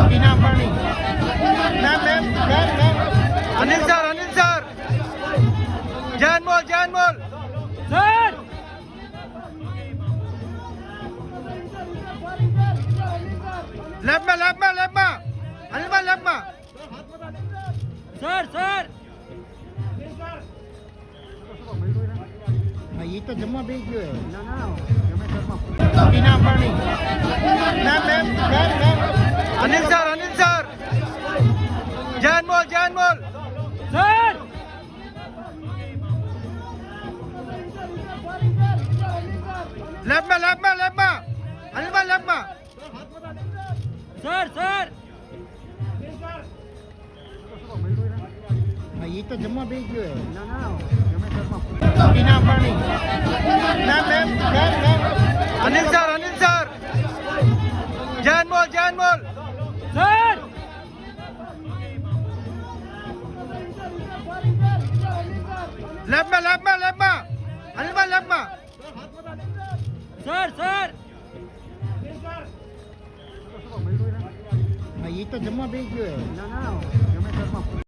बिना पानी ma'am ma'am ma'am ma'am Anil sir Jain मोल सर लेफ्ट में अनिल भाई लेफ्ट में सर ये तो जमा बेच गयो है बिना पानी ma'am ma'am ma'am ma'am Anil sir Jain मोल सर लेफ्ट में अनिल भाई लेफ्ट में सर ये तो जमा बेच गयो है बिना पानी ma'am ma'am ma'am ma'am Anil sir Jain मोल सर लेफ्ट में अनिल भाई लेफ्ट में सर ये तो जमा बेच गयो है